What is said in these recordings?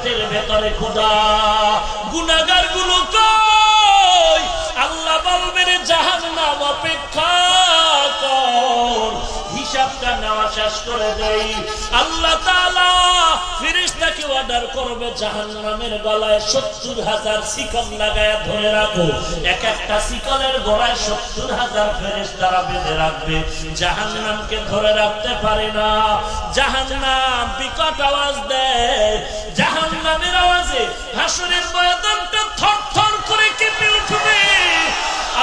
পেটের ভেতরে খোদা গুনাহগার গুলো কই আল্লাহ বলবেন জাহান্নাম অপেক্ষা কর হিসাবটা নেওয়া শেষ করে দেই আল্লাহ তাআলা ফেরেশতাকে অর্ডার করবে জাহান্নামের গলায় ৭০,০০০ শিকল লাগায়া ধরে রাখো এক একটা শিকলের গলায় ৭০,০০০ ফেরেশতারা বেঁধে রাখবে জাহান্নামকে ধরে রাখতে পারে না জাহান্নাম বিকট আওয়াজ দেয় জাহান্নামের আওয়াজে হাসরের ময়দানটা থরথর করে কেঁপে উঠবে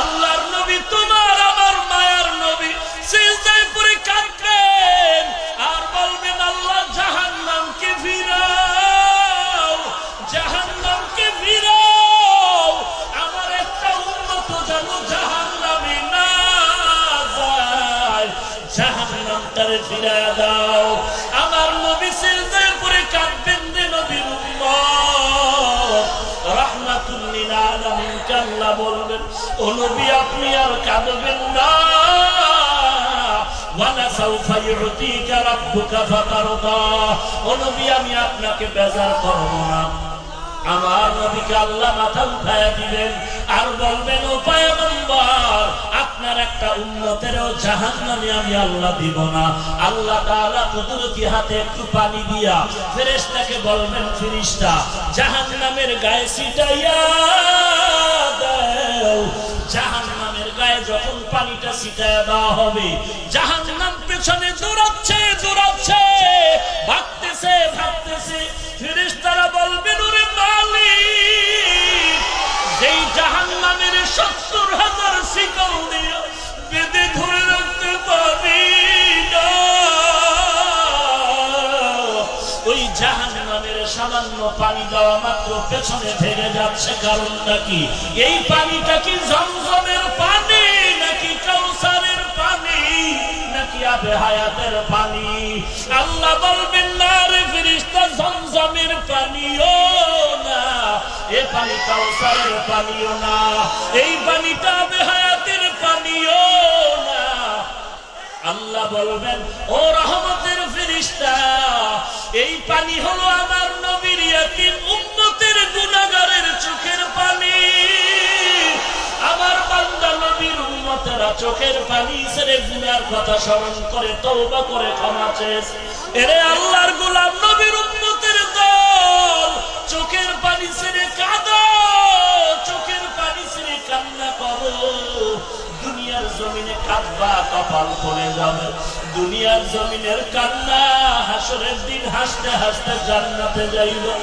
আল্লাহর নবী তোমার আমার মায়ার নবী সিজদায় পড়ে কাঁদবেন আর বলবেন আল্লাহ জাহান্নামকে ফিরাও জাহান্নামকে ফিরাও আমার একটা উম্মত যেন জাহান্নামে না যায় জাহান্নামটারে ফিরায়া দাও আমার নবী সিজদায় পড়ে কাঁদবেন রে নবীর উম্মত রাহমাতুল লিল আলামিন আল্লাহ বলবেন ও নবী আপনি আর কাঁদবেন না ওয়ালা সাউফা ইউতিকা রাব্বুকা ফাতারদা ও নবী আমি আপনাকে বেজার করব না আমার নবীকে আল্লাহ মাথা উঠায়া দিবেন আর বলবেন ও পয়গম্বর আপনার একটা উম্মতেরও জাহান্নামে আমি আল্লাহ দিব না আল্লাহ তাআলা কুদরতি হাতে একটু পানি দিয়া ফেরেশতাকে বলবেন ফেরেশতা জাহান্নামের গায়ে ছিটাইয়া দাও জাহান্নামের গায়ে যখন পানিটা ছিটায়া দেওয়া হবে জাহান্নাম পেছনে দৌড়াচ্ছে দৌড়াচ্ছে ভাগতেছে ভাগতেছে ফেরেশতারা বলবেন ওরে মালিক যেই জাহান্নামের ৭০,০০০ শিকল দিয়ে বেঁধে ধরে রাখতে পারি না ওই জাহান্নামের সামান্য পানি দেওয়া মাত্র পেছনে ভেঙে যাচ্ছে কারণটা কি এই পানিটা কি জমজমের পানি নাকি কাউসারের পানি নাকি আবে হায়াতের পানি আল্লাহ বলবেন না রে ফেরেশতা জমজমের পানিও না এই পানি কাউসারের পানিও না এই পানিটা আবে হায়াতের পানিও না আল্লাহ বলবেন ও রহমতের ফেরেশতা এই পানি হলো আমার নবীর ইয়াতিম উম্মতের গুনাহগারের চোখের পানি আমার বান্দা নবীর উম্মতেরা চোখের পানি ছেড়ে গুনার কথা স্মরণ করে তওবা করে ক্ষমা চেয়েছে এরে আল্লাহর গোলাম নবীর উম্মতের দল চোখের পানি ছেড়ে কাঁদো চোখের পানি ছেড়ে কান্না করো দুনিয়ার জমিনে কাঁদবা কপাল পড়ে যাবে দুনিয়ার জমিনের কান্না হাসরের দিন হাসতে হাসতে জান্নাতে যাইবা।